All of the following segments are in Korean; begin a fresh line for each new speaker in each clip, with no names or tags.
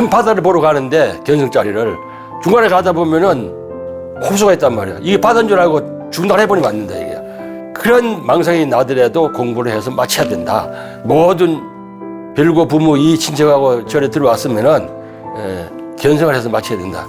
큰 바다를 보러 가는데 견성자리를 중간에 가다 보면은 호수가 있단 말이야. 이게 바다인 줄 알고 중단해버리면 안 된다 이게. 그런 망상이 나더라도 공부를 해서 마쳐야 된다. 모든 별고 부모 이 친척하고 절에 들어왔으면은 견성을 해서 마쳐야 된다.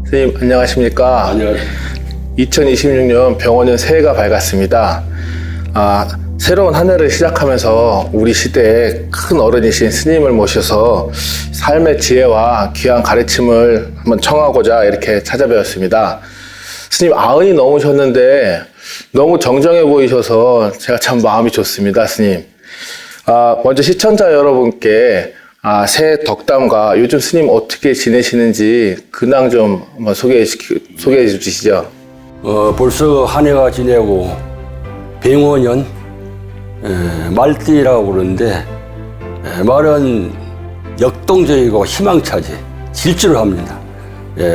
선생님 안녕하십니까?
안녕하세요.
2026년 병원은 새해가 밝았습니다. 새로운 한 해를 시작하면서 우리 시대의 큰 어른이신 스님을 모셔서 삶의 지혜와 귀한 가르침을 한번 청하고자 이렇게 찾아뵈었습니다. 스님 90이 넘으셨는데 너무 정정해 보이셔서 제가 참 마음이 좋습니다, 스님. 먼저 시청자 여러분께 새해 덕담과 요즘 스님 어떻게 지내시는지 근황 좀 한번 소개해 주시죠.
벌써 한 해가 지내고 병원년 말띠라고 그러는데 말은 역동적이고 희망차지 질주를 합니다.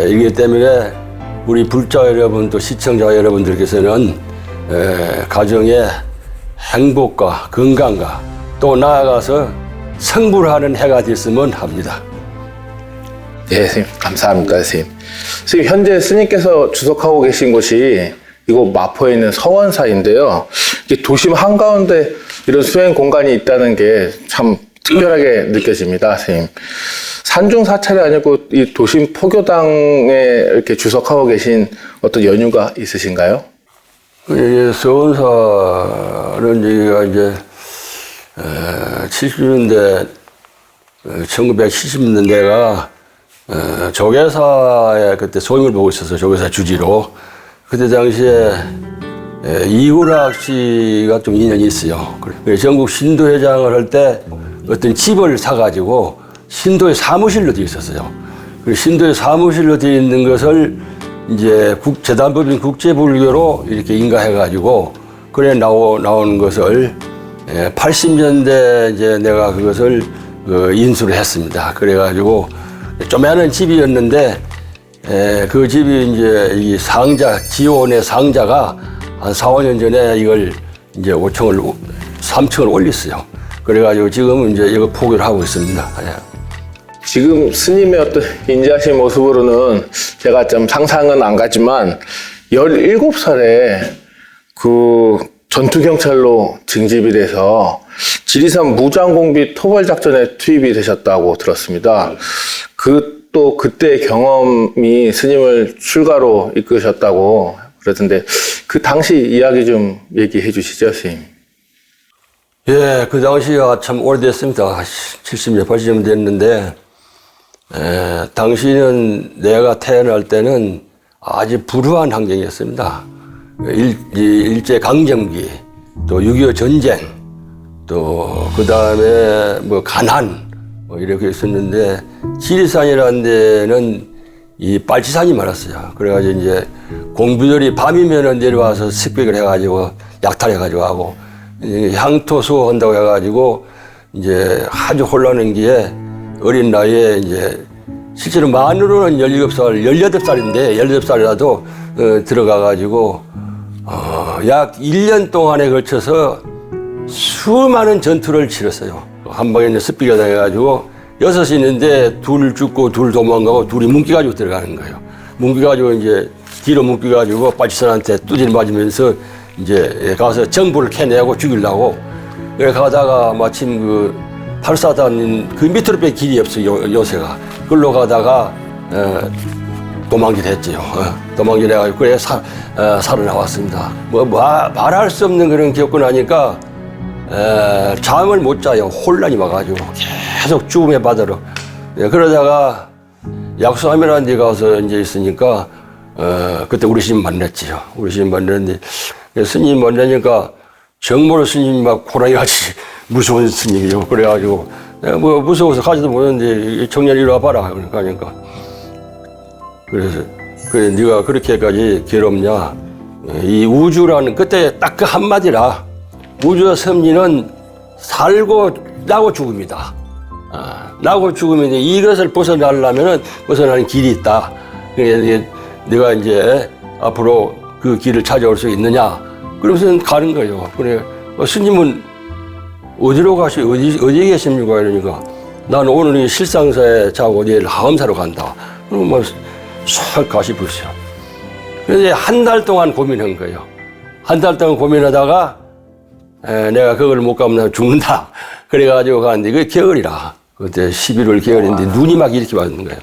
이기 때문에 우리 불자 여러분 또 시청자 여러분들께서는 가정의 행복과 건강과 또 나아가서 성불하는 해가 됐으면 합니다.
네, 스님 감사합니다, 스님. 스님 현재 스님께서 주석하고 계신 곳이 이곳 마포에 있는 서원사인데요. 이게 도심 한가운데 이런 수행 공간이 있다는 게 참 특별하게 느껴집니다, 스님. 산중 사찰이 아니고 이 도심 포교당에 이렇게 주석하고 계신 어떤 연유가 있으신가요?
서원사는 여기가 이제 70년대 1970년대가 조계사에 그때 소임을 보고 있어서 조계사 주지로 그때 당시에 이우락 씨가 좀 인연이 있어요. 전국 신도회장을 할 때 어떤 집을 사가지고 신도의 사무실로 되어 있었어요. 그리고 신도의 사무실로 되어 있는 것을 이제 재단법인 국제불교로 이렇게 인가해가지고 그래 나오는 것을 80년대 이제 내가 그것을 인수를 했습니다. 그래가지고 조그마한 집이었는데 그 집이 이제 이 상자 지원의 상자가 한 4, 5년 전에 이걸 이제 3층을 올렸어요. 그래가지고 지금은 이제 이거 포교를 하고 있습니다.
지금 스님의 어떤 인자하신 모습으로는 제가 좀 상상은 안 가지만 17살에 그 전투경찰로 징집이 돼서 지리산 무장공비 토벌작전에 투입이 되셨다고 들었습니다. 그때의 경험이 스님을 출가로 이끄셨다고 그러던데 그 당시 이야기 좀 얘기해 주시죠, 스님.
예, 그 당시가 참 오래됐습니다. 70년, 80년 됐는데 당시는 내가 태어날 때는 아주 불우한 환경이었습니다. 일제강점기, 또 6.25 전쟁, 또 그 다음에 뭐 가난, 뭐 이렇게 있었는데 지리산이라는 데는 이 빨치산이 많았어요. 그래가지고 이제 공부들이 밤이면은 내려와서 습격을 해가지고 약탈해가지고 하고 향토 수호한다고 해가지고 이제 아주 혼란한 기에 어린 나이에 이제 실제로 만으로는 17살, 18살인데 18살이라도 들어가가지고 약 1년 동안에 걸쳐서 수많은 전투를 치렀어요. 한 방에 습비가 당해가지고 여섯이 있는데 둘 죽고 둘 도망가고 둘이 뭉개가지고 들어가는 거예요. 뭉개가지고 이제 뒤로 뭉개가지고 빠지선한테 두드려 맞으면서 이제 가서 정부를 캐내고 죽이려고. 그래 가다가 마침 그 8사단 그 밑으로 뺄 길이 없어요, 요새가. 그걸로 가다가 도망질 했지요. 도망질 해가지고 그래 살아나왔습니다. 뭐 말할 수 없는 그런 기억고 나니까 잠을 못 자요. 혼란이 와가지고 계속 죽음의 바다로. 그러다가 약수함이라는 데 가서 이제 있으니까 그때 우리 스님 만났지요. 우리 스님 만났는데 스님 만나니까 정말 스님이 막 호랑이같이 무서운 스님이요. 그래가지고 내가 뭐 무서워서 가지도 못했는데 청년 이리 와봐라 그러니까 그래서 그래 네가 그렇게까지 괴롭냐. 이 우주라는 그때 딱 그 한마디라 우주의 섭리는 살고 나고 죽음이다. 나고 죽음인데 이것을 벗어나려면은 벗어나는 길이 있다. 그래 네가 이제 앞으로 그 길을 찾아올 수 있느냐. 그러면서 가는 거예요. 그래 스님은 어디로 어디 계십니까? 이러니까 나는 오늘 이 실상사에 자고 내일 하엄사로 간다. 그럼 싹 가시 불죠. 그래서 한 달 동안 고민한 거예요. 한 달 동안 고민하다가 내가 그걸 못 가면 죽는다. 그래가지고 가는데 그게 겨울이라. 그때 11월 겨울인데 눈이 막 이렇게 왔는 거예요.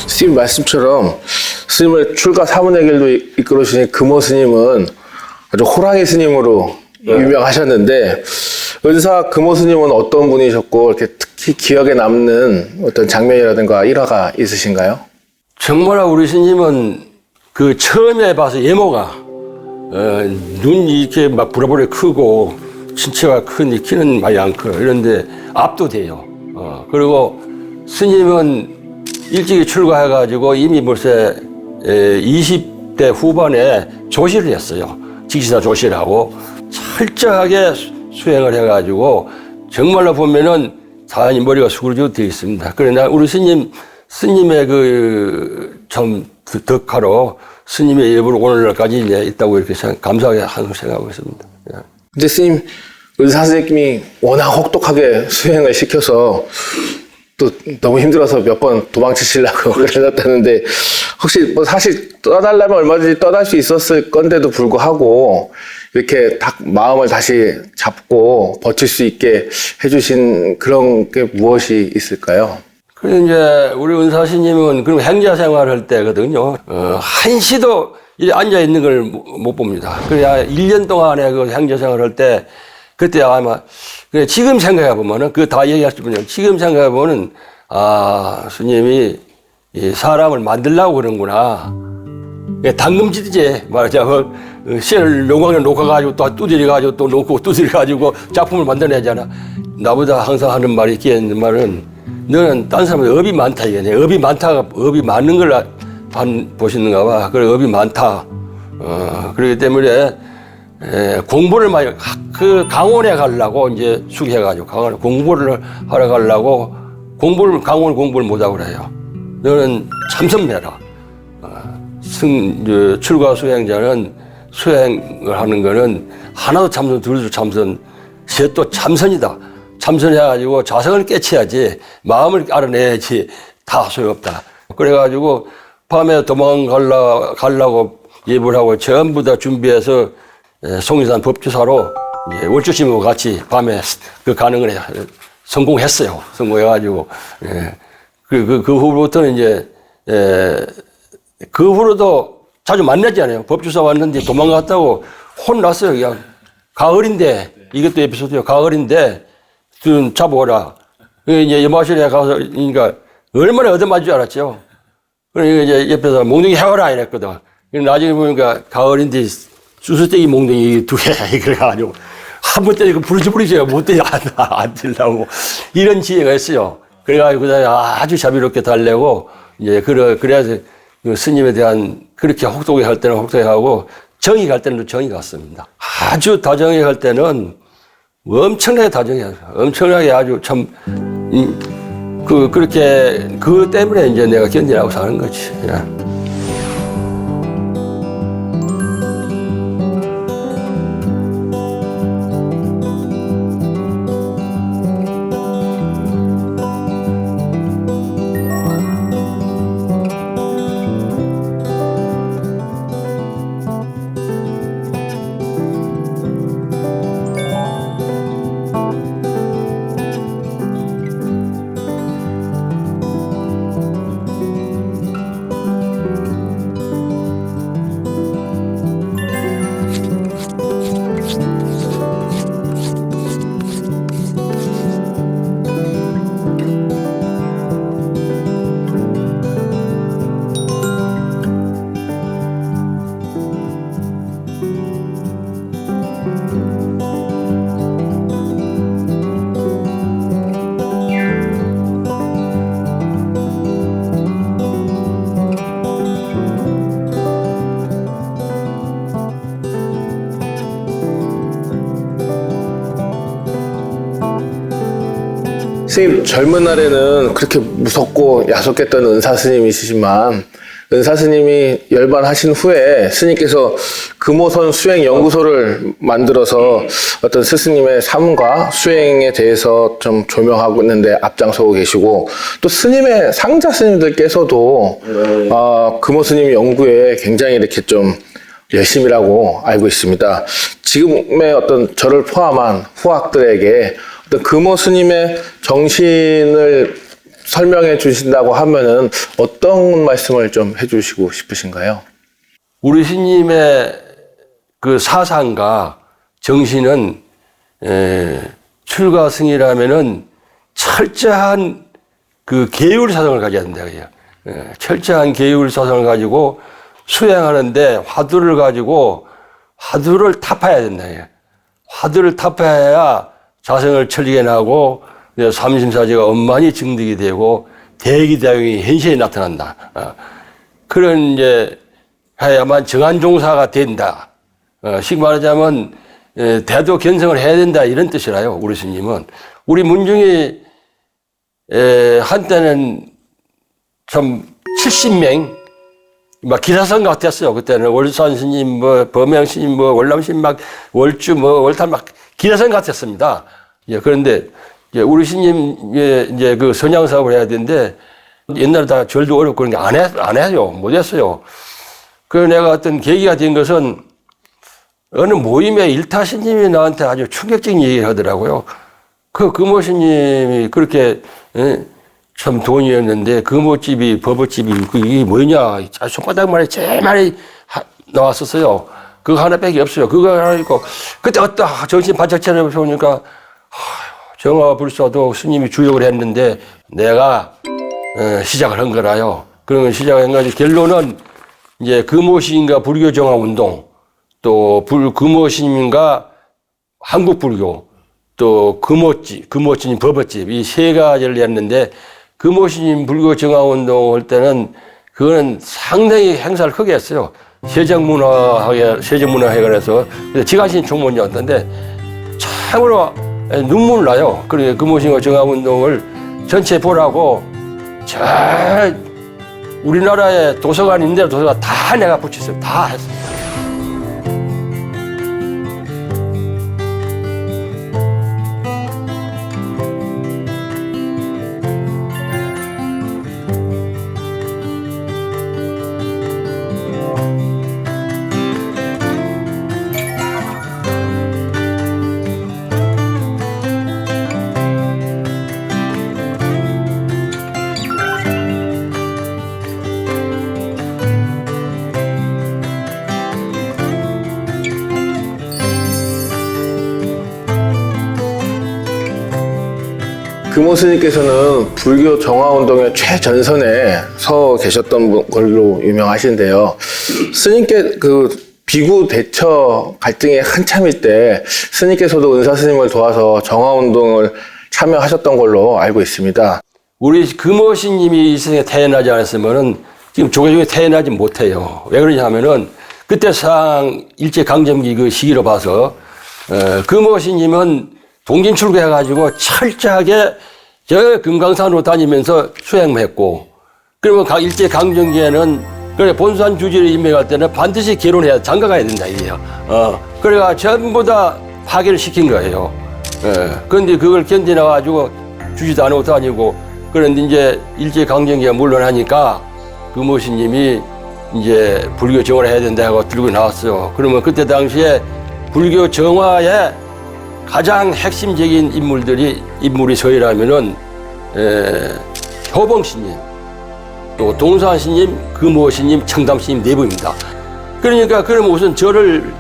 스님 말씀처럼 스님을 출가 사문의 길로 이끌어 주신 금호 스님은 아주 호랑이 스님으로 유명하셨는데 은사 금호 스님은 어떤 분이셨고 이렇게 특히 기억에 남는 어떤 장면이라든가 일화가 있으신가요?
정말 우리 스님은 그 처음에 봐서 예모가 눈이 이렇게 막 부라부라 크고 신체가 큰 키는 많이 안 커요. 이런데 압도돼요. 그리고 스님은 일찍이 출가해가지고 이미 벌써 20대 후반에 조실을 했어요. 직시사 조실하고 철저하게 수행을 해가지고 정말로 보면은 사연이 머리가 수그러져 되어 있습니다. 그러나 우리 스님의 그 참 덕하로 스님의 예불 오늘날까지 있다고 이렇게 감사하게 항상 생각하고 있습니다.
근데 스님 의사 선생님이 워낙 혹독하게 수행을 시켜서 또 너무 힘들어서 몇 번 도망치시려고 그러셨다는데 혹시 뭐 사실 떠나려면 얼마든지 떠날 수 있었을 건데도 불구하고 이렇게 딱 마음을 다시 잡고 버틸 수 있게 해주신 그런 게 무엇이 있을까요?
그리고 이제 우리 은사스님은 그럼 행자 생활할 때거든요. 한시도 앉아 있는 걸 못 봅니다. 그래야 1년 동안에 그 행자 생활할 때 그때 아마 지금 생각해 보면은 그 다 얘기하시면요. 지금 생각해 보면은 스님이 이 사람을 만들려고 그런구나. 당금짓이지 말하자면 씨를 용광에 놓아가지고 또 두드려가지고 또 놓고 두드려가지고 작품을 만들어내잖아. 나보다 항상 하는 말이 있기에 있는 말은 너는 딴 사람은 업이 많다 이게. 업이 많은 걸 보시는가 봐. 그래 업이 많다. 그렇기 때문에 공부를 많이 그 강원에 가려고 이제 숙해가지고 강원에 공부를 하러 가려고 강원 공부를 못하고 그래요. 너는 참선해라. 출가 수행자는 수행을 하는 거는 하나도 참선, 둘도 참선, 셋도 참선이다. 참선해가지고 자성을 깨쳐야지 마음을 알아내야지 다 소용없다. 그래가지고 밤에 도망가려고 예불 하고 전부 다 준비해서 송리산 법주사로 월주심하고 같이 밤에 그 가능을 성공했어요. 성공해가지고 그 후부터는 이제 그 후로도 자주 만나지 않아요. 법주사 왔는데 도망갔다고 혼났어요. 그냥 가을인데 이것도 에피소드요. 가을인데 좀 잡아오라. 이제 여마실에 가서 그러니까 얼마나 얻어맞을 줄 알았죠. 그러니까 이제 옆에서 몽둥이 해와라 이랬거든. 나중에 보니까 가을인데 수수께끼 몽둥이 2개 그래가지고 한 번 때리고 부르짖어요. 못 때려 안 들라고 이런 지혜가 있어요. 그래가지고 그다음에 아주 자비롭게 달래고 이제 그래서 그 스님에 대한 그렇게 혹독히 할 때는 혹독히 하고 정이 갈 때는 정이 갔습니다. 아주 다정하게 할 때는 엄청나게 다정해요. 엄청나게 아주 참, 그렇게, 그것 때문에 이제 내가 견디라고 사는 거지. 예.
스님 젊은 날에는 그렇게 무섭고 야속했던 은사 스님이시지만 은사 스님이 열반하신 후에 스님께서 금오선 수행 연구소를 만들어서 어떤 스승님의 삶과 수행에 대해서 좀 조명하고 있는데 앞장서고 계시고 또 스님의 상자 스님들께서도 금오 스님 연구에 굉장히 이렇게 좀 열심이라고 알고 있습니다. 지금의 어떤 저를 포함한 후학들에게 어떤 금오 스님의 정신을 설명해 주신다고 하면은 어떤 말씀을 좀 해주시고 싶으신가요?
우리 스님의 그 사상과 정신은 출가승이라면은 철저한 그 계율 사상을 가져야 된다 그래요. 철저한 계율 사상을 가지고 수행하는데 화두를 가지고 화두를 타파해야 된다. 화두를 타파해야 자성을 철리게 나고 삼심사지가 원만히 증득이 되고 대기다용이 현실에 나타난다. 그런 이제 해야만 정한종사가 된다. 식 말하자면 대도 견성을 해야 된다 이런 뜻이라요. 우리 스님은 우리 문중이 한때는 참 70명 막 기사성 같았어요. 그때는 월산 스님, 뭐 범양 스님, 뭐 월남 스님, 막 월주, 뭐 월탄 막 기사성 같았습니다. 그런데 우리 스님 이제 그 선양 사업을 해야 되는데 옛날에 다 절도 어렵고 그런 게 안 해요. 못 했어요. 그래서 내가 어떤 계기가 된 것은 어느 모임에 일타 스님이 나한테 아주 충격적인 얘기를 하더라고요. 그 금오 스님이 그렇게 참 돈이었는데 금오집이 법어집이 이게 뭐냐 손바닥만에 제일 많이 나왔었어요. 그거 하나밖에 없어요. 그거 하나 있고 그때 어떠 정신 바짝 차려보니까 정화불사도 스님이 주역을 했는데 내가 시작을 한 거라요. 그런 시작을 한 거지. 결론은 이제 금오시인과 불교 정화운동 또 금오시인과 한국불교 또 금오진 법어집 이 세 가지를 했는데 금오시인 불교 정화운동 할 때는 그거는 상당히 행사를 크게 했어요. 세종문화회관에서 지가신 총무원이었는데 참으로 눈물 나요. 그러니까 금오시인과 정화운동을 전체 보라고 저 우리나라의 도서관인데 도서관 다 내가 붙였어요. 다 했어요.
금오 스님께서는 불교 정화운동의 최전선에 서 계셨던 걸로 유명하신데요. 스님께 그 비구 대처 갈등이 한참일 때 스님께서도 은사 스님을 도와서 정화운동을 참여하셨던 걸로 알고 있습니다.
우리 금오 스님이 이 세상에 태어나지 않았으면은 지금 조계종이 태어나지 못해요. 왜 그러냐 하면은 그때 상 일제강점기 그 시기로 봐서 금오신님은 동진 출구해가지고 철저하게 저 금강산으로 다니면서 수행했고, 그러면 일제강점기에는 그래 본산 주지를 임명할 때는 반드시 결혼해야 장가가야 된다 이게요. 그래가 전부 다 파괴를 시킨 거예요. 그런데 그걸 견디나가지고 주지도 않고 다니고, 그런데 이제 일제강점기가 물러나니까 금오신님이 이제 불교 정화를 해야 된다 하고 들고 나왔어요. 그러면 그때 당시에 불교 정화의 가장 핵심적인 인물이 저희라면은 효봉스님, 또 동산스님, 금오스님, 청담스님 네 분입니다. 그러니까 그러면 우선 저를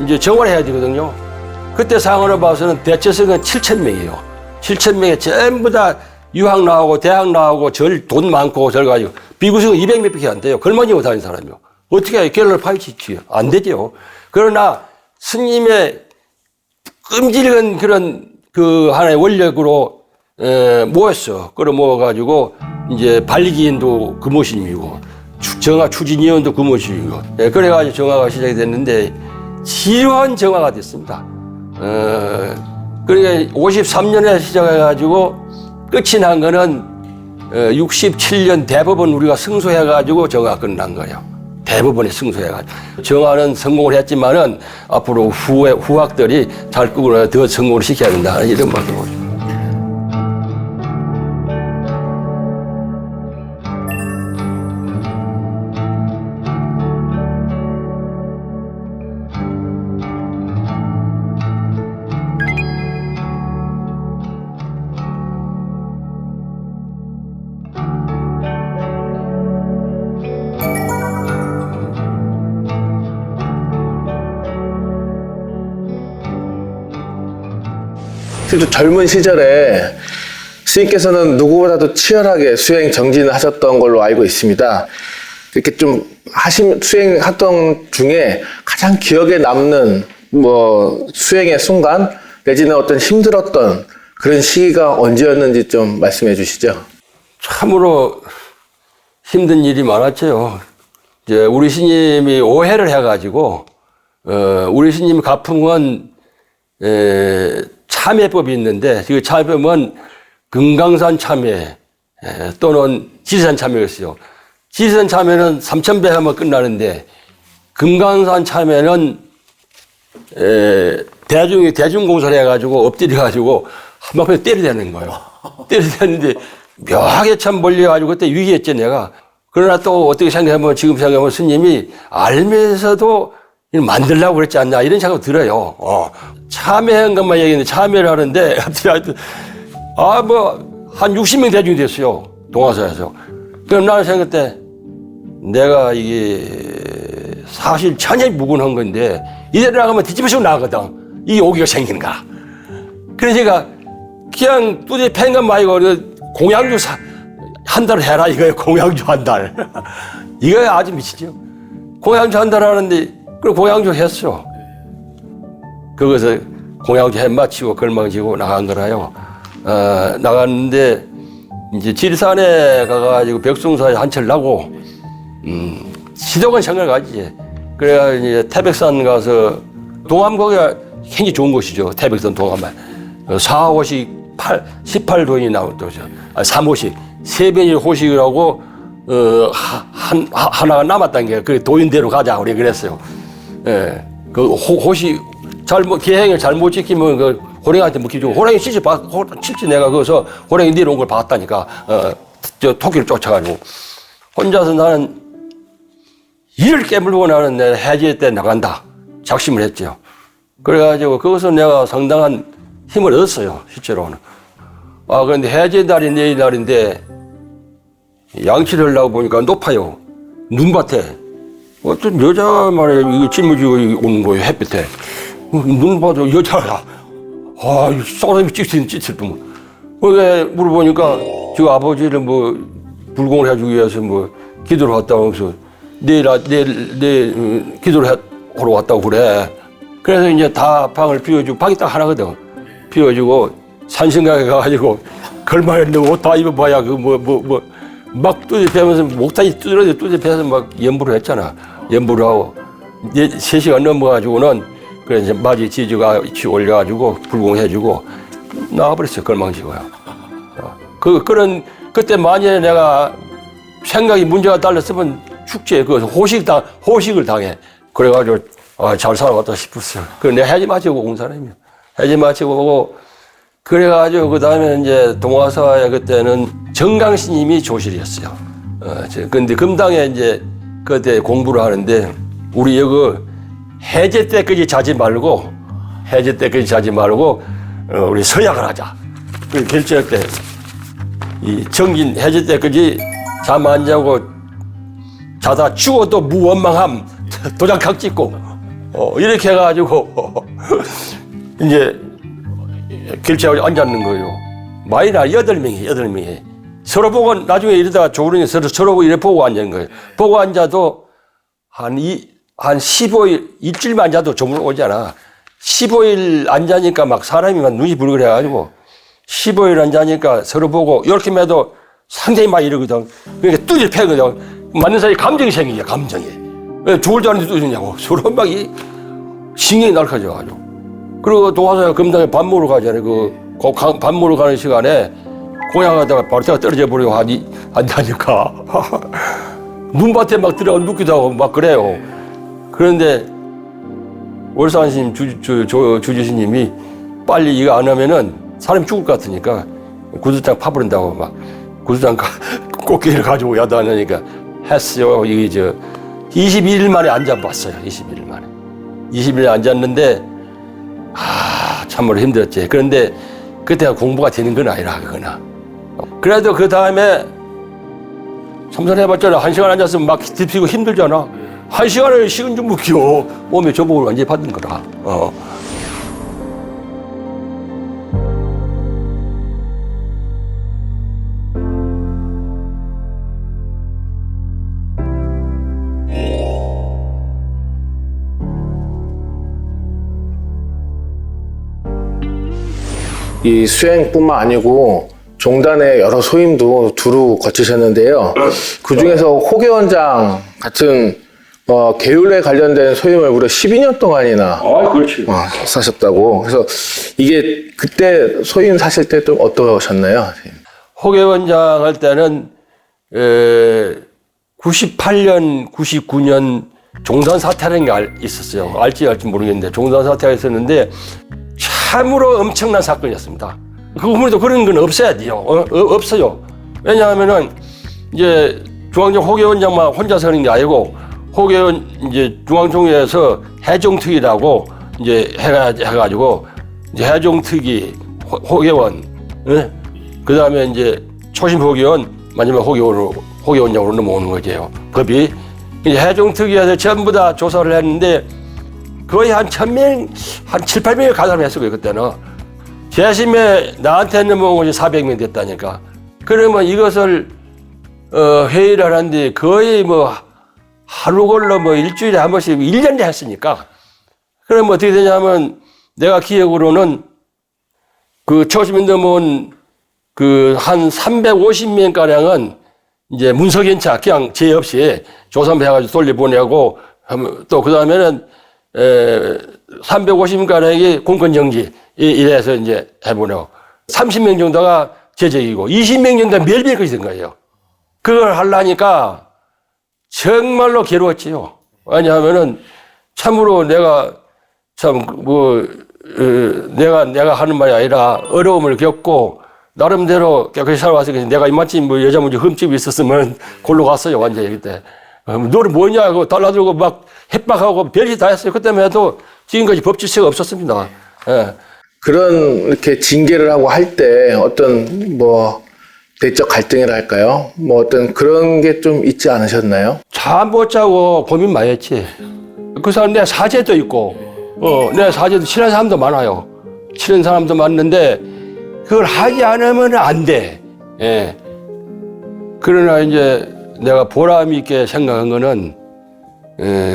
이제 정화를 해야 되거든요. 그때 상황으로 봐서는 대체성은 7,000명이에요. 7,000명에 전부 다 유학 나오고 대학 나오고 돈 많고 절 가지고 비구수가 200몇밖에 안 돼요. 걸망지고 다니는 사람이요. 어떻게 해요? 결론을 파헤치지요? 안 되죠. 그러나 스님의 끔찍한 그런 그 하나의 원력으로 모였어. 끌어 모아가지고 이제 발기인도 금오신님이고 정화 추진위원도 금오신이고, 그래가지고 정화가 시작이 됐는데 지루한 정화가 됐습니다. 그러니까 53년에 시작해가지고 끝이 난 거는 67년 대법원 우리가 승소해가지고 정화 끝난 거예요. 대법원에 승소해가지고. 정화는 성공을 했지만은 앞으로 후학들이 잘 끄고 더 성공을 시켜야 된다. 이런 말이죠.
특히 젊은 시절에 스님께서는 누구보다도 치열하게 수행 정진을 하셨던 걸로 알고 있습니다. 이렇게 좀 수행 활동 중에 가장 기억에 남는 수행의 순간 내지는 어떤 힘들었던 그런 시기가 언제였는지 좀 말씀해 주시죠.
참으로 힘든 일이 많았죠. 이제 우리 스님이 오해를 해가지고 우리 스님 가풍은 참회법이 있는데 그 참회법은 금강산 참회 또는 지리산 참회였어요. 지리산 참회는 3,000배 하면 끝나는데 금강산 참회는 대중공사를 해가지고 엎드려가지고 한 방에 때려대는 거예요. 때려대는데 묘하게 참 몰려가지고 그때 위기했죠 내가. 그러나 또 어떻게 생각하면 지금 생각하면 스님이 알면서도 만들려고 그랬지 않나 이런 생각이 들어요. 참여한 것만 얘기했는데 참여를 하는데 하여튼 한 60명 대중이 됐어요. 동화사에서. 그럼 나는 생각할 때 내가 이게 사실 천연무근한 건데 이대로 나가면 뒤집어지고 나가거든. 이게 오기가 생기는가. 그래서 제가 그냥 뚜디 팽간 마이고 공양주 한 달 해라 이거예요. 공양주 한 달. 이거 아주 미치죠. 공양주 한 달 하는데 그리고 공양주 했어. 거기서 공양주 해 마치고 걸망지고 나간 거라요. 나갔는데 이제 지리산에 가가지고 벽송사에 한철 나고 시도건 생각을 가지지. 그래가 이제 태백산 가서 동암 거기가 굉장히 좋은 곳이죠. 태백산 동암에 4호식 18돈이 나온 도죠. 3호식 3변이 호식이라고 하나가 남았다는 게 그 도인대로 가자 우리 그랬어요. 예, 그 호식 계행을 잘못 지키면 그 호랭이한테 묵히고 호랭이 실제 내가 거기서 호랭이 내려온 걸 봤다니까. 저 토끼를 쫓아가지고 혼자서 나는 이를 깨물고 나는 내 해제 때 나간다 작심을 했죠. 그래가지고 거기서 내가 상당한 힘을 얻었어요 실제로는. 그런데 해제 날이 내일 날인데 양치를 하려고 보니까 높아요. 눈밭에 어떤 여자 말에 이거 짊어지고 오는 거예요 햇빛에. 눈 봐도 여자야. 사람이 찌릿 뭐. 그게 물어보니까 저 아버지를 불공을 해주기 위해서 기도를 했다고 해서 내일 기도를 하러 왔다고 그래. 그래서 이제 다 방을 비워주고 방이 딱 하나거든. 비워주고 산신각에 가가지고 걸망에 옷 다 입어봐야 막 두드려패면서 목타기 두드려패서 막 연부를 했잖아. 연부를 하고 3시간 넘어가지고는 그래 이제 맞이 지지가 올려가지고 불공해주고 나와버렸어요. 걸망지고요. 그때 만약에 내가 생각이 문제가 달랐으면 축제에 그 호식을 당해. 그래가지고 잘 살아왔다 싶었어요. 그래 내가 해지 마치고 온 사람이야. 해지 마치고 오고 그래가지고 그 다음에 이제 동화사에 그때는 정강 스님이 조실이었어요. 근데 금당에 이제 그때 공부를 하는데 우리 여기 해제 때까지 자지 말고 우리 서약을 하자. 그 결정할 때 이 정진 해제 때까지 잠 안 자고 자다 죽어도 무원망함 도장각 찍고 이렇게 해가지고 이제 결제하고 앉았는 거예요. 많이 나 8명이 서로 보고 나중에 이러다가 조르니 서로 보고 이래 보고 앉는 거예요. 보고 앉아도 한 15일 일주일만 앉아도 조물 오잖아. 15일 앉아니까 막 사람이 막 눈이 불그래가지고 15일 앉아니까 서로 보고 이렇게 해도 상당히 막 이러거든. 그러니까 뚜질 패거든. 맞는 사이에 감정이 생기죠. 감정이. 왜 죽을 줄 아는데 뚜지냐고. 서로 막 신경이 날카져가지고. 그리고 도화사가 금당에 밥 먹으러 가잖아요. 밥 먹으러 가는 시간에 공양하다가 발대가 떨어져 버리고 한다니까. 눈밭에 막 들어가 눕기도 하고 막 그래요. 그런데 월산스님 주지스님이 빨리 이거 안 하면은 사람이 죽을 것 같으니까 구두장 파버린다고 막 구두장 꽃게를 가지고 야단하니까 했어요. 이게 21일 만에 앉아봤어요. 21일 만에. 21일 앉았는데 참으로 힘들었지. 그런데 그때가 공부가 되는 건 아니라 그거나. 그래도 그 다음에 참선해봤잖아. 1시간 앉았으면 막 딥히고 힘들잖아. 1시간을 식은 좀 묵혀. 몸에 조복을 완전히 받은 거라.
이 수행뿐만 아니고 종단의 여러 소임도 두루 거치셨는데요. 그 중에서 호계원장 같은 계율에 관련된 소임을 무려 12년 동안이나
그렇지.
사셨다고. 그래서 이게 그때 소임 사실 때 좀 어떠셨나요?
호계원장 할 때는 98년, 99년 종단 사태라는 게 있었어요. 알지 모르겠는데 종단 사태가 있었는데 참으로 엄청난 사건이었습니다. 그 우리도 그런 건 없어야 돼요. 없어요. 왜냐하면은 이제 중앙정 호계원장만 혼자서 하는 게 아니고 호계원 이제 중앙총회에서 해종특위라고 이제 해가지고 이제 해종특위 호계원, 그 다음에 이제 초심 호계원 마지막 호계원장으로 넘어오는 거죠. 법이 이제 해종특위에서 전부 다 조사를 했는데. 거의 한 1000명, 한 7, 8명이 가담을 했어요, 그때는. 재심에 나한테 넘어온 것이 400명 됐다니까. 그러면 이것을, 회의를 하는데 거의 하루 걸러 일주일에 한 번씩 1년에 했으니까. 그러면 어떻게 되냐면 내가 기억으로는 그 초심에 넘어온 한 350명가량은 이제 문서견차 그냥 죄 없이 조사를 해가지고 돌려보내고 또 그 다음에는 350가량이 공권정지 이래서 이제 해보내고 30명 정도가 제적이고 20명 정도가 멸비까지 된 거예요. 그걸 하려니까 정말로 괴로웠지요. 왜냐하면은 참으로 내가 내가 하는 말이 아니라 어려움을 겪고 나름대로 깨끗이 살아왔으니까 내가 이만큼 여자 문제 흠집이 있었으면 골로 갔어요. 완전히 그때. 너는 뭐냐고 달라들고 막 협박하고 별짓 다 했어요. 그때만 해도 지금까지 법 질서가 없었습니다. 예.
그런 이렇게 징계를 하고 할 때 어떤 내적 갈등이랄까요? 어떤 그런 게 좀 있지 않으셨나요?
잠 못 자고 고민 많이 했지. 그 사람 내 사제도 있고, 내 사제도 친한 사람도 많아요. 친한 사람도 많은데 그걸 하지 않으면 안 돼. 예. 그러나 이제 내가 보람 있게 생각한 거는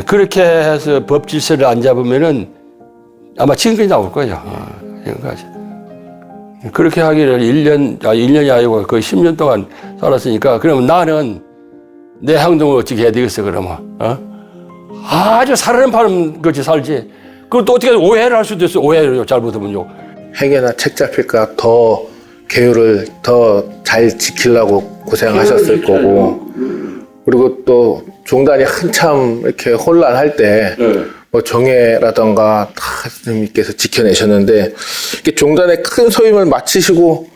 그렇게 해서 법 질서를 안 잡으면은 아마 지금까지 나올 거예요. 지금까지. 그렇게 하기를 1년이 아니고 거의 10년 동안 살았으니까, 그러면 나는 내 행동을 어떻게 해야 되겠어, 그러면, 아주 살아남는 것이 살지. 그걸 또 어떻게 오해를 할 수도 있어, 오해를 잘못하면요.
행여나 책 잡힐까 더 계율을 더 잘 지키려고 고생하셨을 거고, 그리고 또 종단이 한참 이렇게 혼란할 때 뭐 정예라던가 다 스님께서 지켜내셨는데, 이렇게 종단의 큰 소임을 마치시고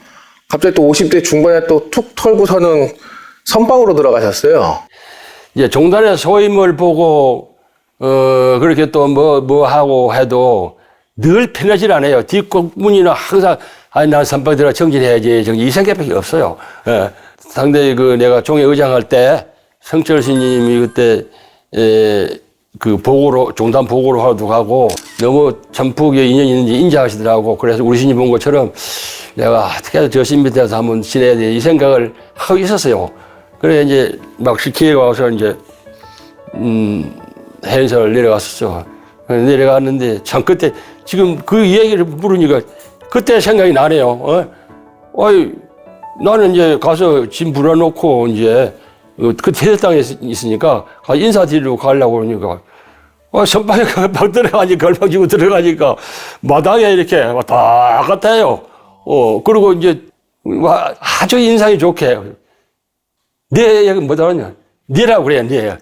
갑자기 또 50대 중반에 또 툭 털고서는 선방으로 들어가셨어요.
이제 종단의 소임을 보고 그렇게 또 뭐 하고 해도 늘 편하질 않아요. 뒷국문이나 항상 난 선방 들어 정진해야지 이 생각밖에 없어요. 예. 상당히 내가 종회 의장할 때 성철 스님이 그때 그 보고로 종단 보고로 하도 가고 너무 전폭에 인연이 있는지 인정하시더라고. 그래서 우리 스님 본 것처럼 내가 어떻게 해서 저 스님 밑에서 한번 지내야 돼 이 생각을 하고 있었어요. 그래 이제 막 기회가 와서 이제 해인사를 내려갔었죠. 내려갔는데 참 그때 지금 그 이야기를 물으니까 그때 생각이 나네요. 아이 나는 이제 가서 짐 불어놓고 이제 그 세상에 있으니까 인사드리러 가려고 그러니까 선방에 막 들어가니까 걸방 지고 들어가니까 마당에 이렇게 왔다 갔다 해요. 그리고 이제 아주 인상이 좋게 네 얘기 뭐다 하냐 네라고 그래요. 네.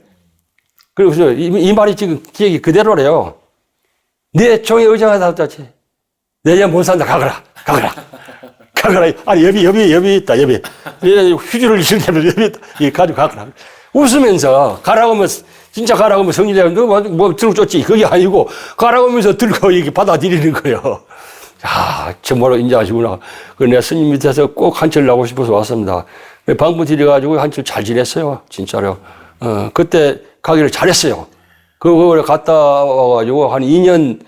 그리고 이 말이 지금 기억이 그대로래요. 네 종의 의장하다 했지. 내년 못 산다 가거라. 아니 여비 있다 여비. 휴지를 줄 때면 여비 있다. 이 가지고 가거라. 웃으면서 가라고 하면 진짜 가라고 하면 성질내면 뭐 들고 쫓지 그게 아니고 가라고 하면서 들고 이렇게 받아들이는 거예요. 야 정말로 인정하시구나. 그래서 내가 스님 밑에서 꼭 한철 나고 싶어서 왔습니다. 방문 드려가지고 한철 잘 지냈어요. 진짜로. 그때 가기를 잘했어요. 그걸 갔다 와가지고 한 2년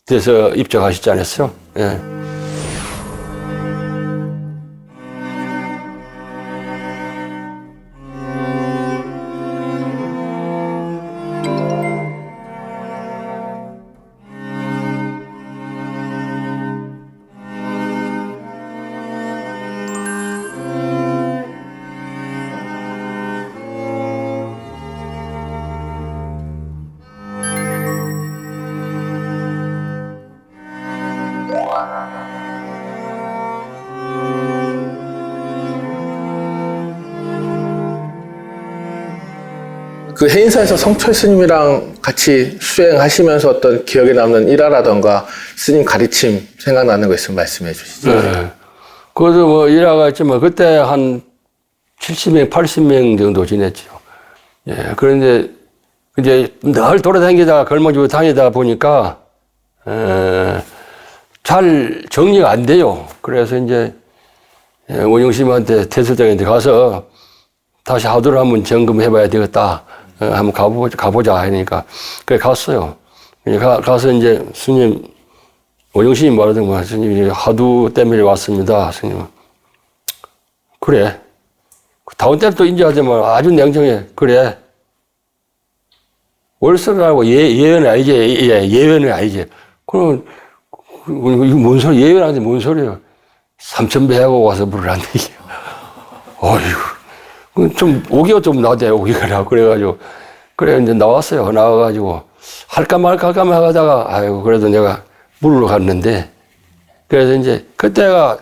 돼서 입적하시지 않았어요? 예.
그 해인사에서 성철 스님이랑 같이 수행하시면서 어떤 기억에 남는 일화라던가 스님 가르침 생각나는 거 있으면 말씀해 주시죠.
네. 그것도 뭐 일화가 있지만 그때 한 70명, 80명 정도 지냈죠. 예. 그런데 이제 늘 돌아다니다가 걸머지고 다니다 보니까 잘 정리가 안 돼요. 그래서 이제 원영심한테 태수장한테 가서 다시 하도를 한번 점검해봐야 되겠다. 한번 가보자 하니까 그래 갔어요. 가서 이제 스님 원영심이 말하더만 스님이 하두 때문에 왔습니다. 스님은 그래. 다음 때는 또 인정하지만 아주 냉정해. 그래. 월설하고 예언은 아니지. 예언은 아니지. 그럼 이거 뭔 소리? 예언하는데 뭔 소리예요? 3,000배 하고 와서 물으란다 이게. 어이구. 좀 오기가 좀 나대 오기가 그래가지고 그래 이제 나왔어요. 나와가지고 할까 말까 하다가 아이고 그래도 내가 물으러 갔는데 그래서 이제 그때가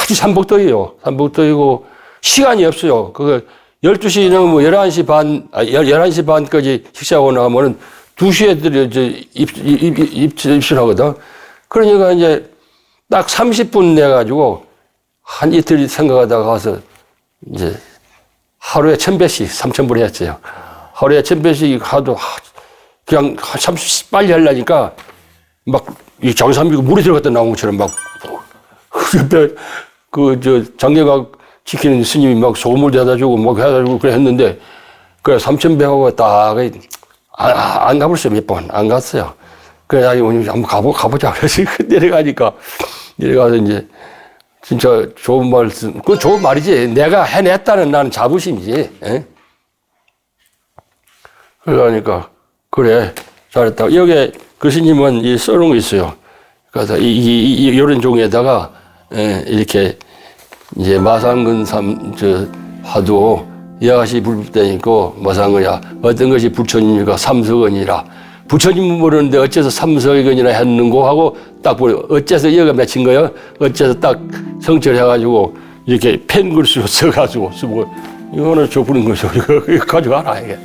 아주 삼복도이고 시간이 없어요. 그거 12시 넘으면 11시 반까지 식사하고 나가면은 2시에 이제 입실하거든. 그러니까 이제 딱 30분 내가지고 한 이틀 생각하다가 가서 이제 하루에 1,000배씩 3,000불 했어요. 하루에 1,000배씩 하도 그냥 참 빨리 하려니까 막 이 장삼비고 물에 들어갔다 나온 것처럼 막 옆에 장례각 지키는 스님이 막 소금을 대다 주고 막 해다 주고 그래 했는데 그래 3,000배하고 딱 안 가봤어요. 몇 번 안 갔어요. 그래 한번 가보자. 그래서 내려가서 이제 진짜 좋은 말씀, 그건 좋은 말이지. 내가 해냈다는 나는 자부심이지. 에? 그러니까, 그래, 잘했다. 여기에 그 스님은 써놓은 거 있어요. 그래서 이런 종에다가 이렇게 이제 마상근 화두 여하시 불법되니까 마상근이야 어떤 것이 부처님이가 삼석언이라 부처님 모르는데 어째서 삼석언이라 했는고 하고 딱 보니 어째서 여가 맺힌 거예요. 어째서 딱 성철해가지고 이렇게 펜글씨로 써가지고 쓰고 이거는 좁은 거죠. 이거 가져가라 이게.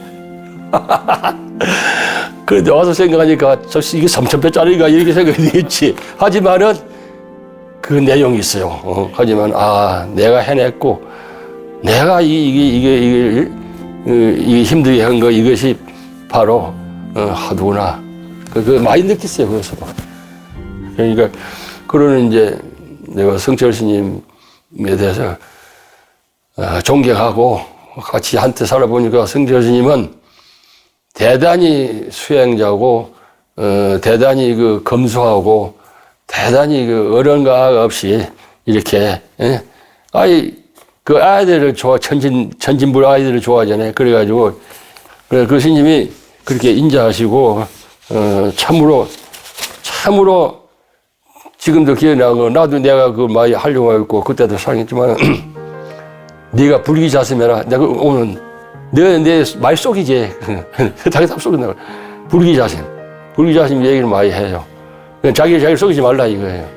그런데 와서 생각하니까 이게 3,000배짜리가 이렇게 생각이 되겠지. 하지만은 그 내용이 있어요. 하지만 내가 해냈고 내가 이게 힘들게 한 거 이것이 바로 화두구나. 그 많이 느꼈어요. 그래서 그러니까 그러는 이제 내가 성철 스님에 대해서 존경하고 같이 한때 살아보니까 성철 스님은 대단히 수행자고 대단히 검소하고 대단히 어른가 없이 이렇게 그 아이들을 천진불 아이들을 좋아하잖아요. 그래가지고 그 스님이 그렇게 인자하시고 참으로 지금도 기억나고 나도 내가 그 많이 하려고 했고 그때도 상했지만 네가 불기자심해라. 내가 오늘 내 말 속이지. 자기 답 속인다. 불기자심 얘기를 많이 해요. 자기를 속이지 말라 이거예요.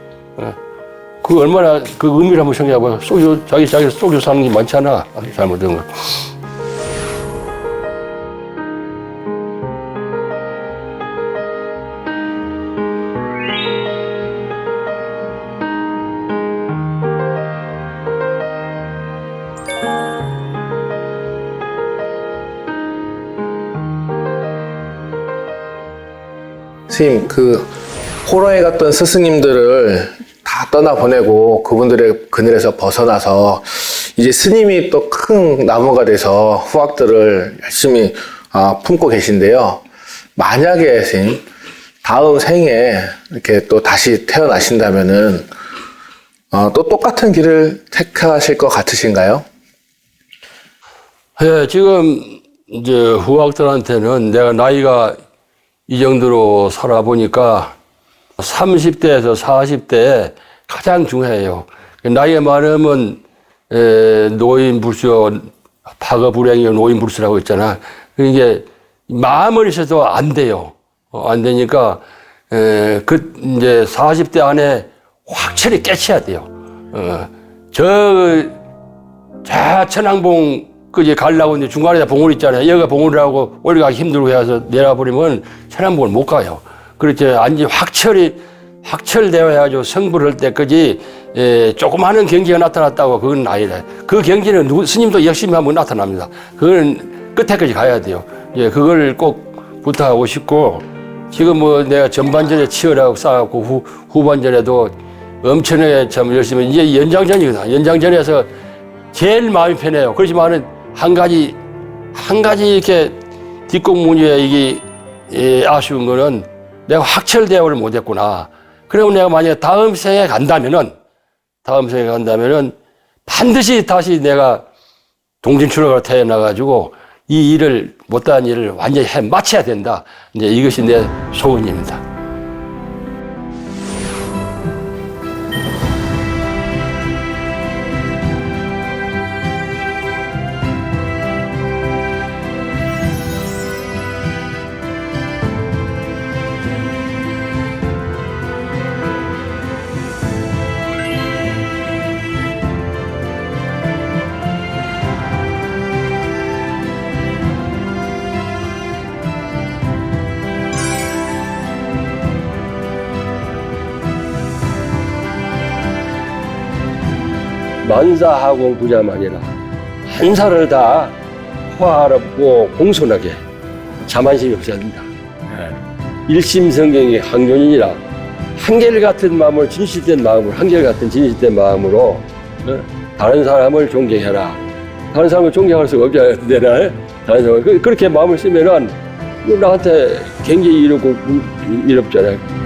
그 얼마나 그 의미를 한번 생각해봐요. 자기를 속여 사는 게 많잖아. 잘못된 거.
스님, 호러에 갔던 스승님들을 다 떠나보내고 그분들의 그늘에서 벗어나서 이제 스님이 또 큰 나무가 돼서 후학들을 열심히 품고 계신데요. 만약에 스님, 다음 생에 이렇게 또 다시 태어나신다면은 또 똑같은 길을 택하실 것 같으신가요?
예, 지금 이제 후학들한테는 내가 나이가 이 정도로 살아보니까 30대에서 40대에 가장 중요해요. 나이가 많으면 노인불수, 파거불행이 노인불수라고 있잖아. 이게 마음을 있어도 안 돼요. 안 되니까 이제 40대 안에 확실히 깨쳐야 돼요. 저 천왕봉 그제 가려고 이제 중간에 봉우리 있잖아요. 여기가 봉우리라고 올라가기 힘들고 해서 내려버리면 천왕봉을 못 가요. 그렇지. 완전히 확철되어 해가지고 성불을 할 때까지 조그마한 경지가 나타났다고 그건 아니다. 그 경지는 스님도 열심히 하면 나타납니다. 그건 끝에까지 가야 돼요. 예, 그걸 꼭 부탁하고 싶고 지금 뭐 내가 전반전에 치열하고 싸웠고 후반전에도 엄청나게 참 열심히 이제 연장전이거든. 연장전에서 제일 마음이 편해요. 그렇지만은 한 가지 이렇게 뒷공무니에 이게 아쉬운 거는 내가 확철대오를 못했구나. 그리고 내가 만약에 다음 생에 간다면은 반드시 다시 내가 동진출어가 태어나가지고 이 일을, 못다한 일을 완전히 마쳐야 된다. 이제 이것이 내 소원입니다. 만사하공 부자만이라 한사를 다 화롭고 공손하게 자만심이 없어야 된다. 일심성경의 항존이니라 한결같은 마음을 진실된 마음으로 한결같은 진실된 마음으로 다른 사람을 존경해라. 다른 사람을 존경할 수가 없잖아요. 다른 사람을 그렇게 마음을 쓰면은 나한테 굉장히 이롭잖아요.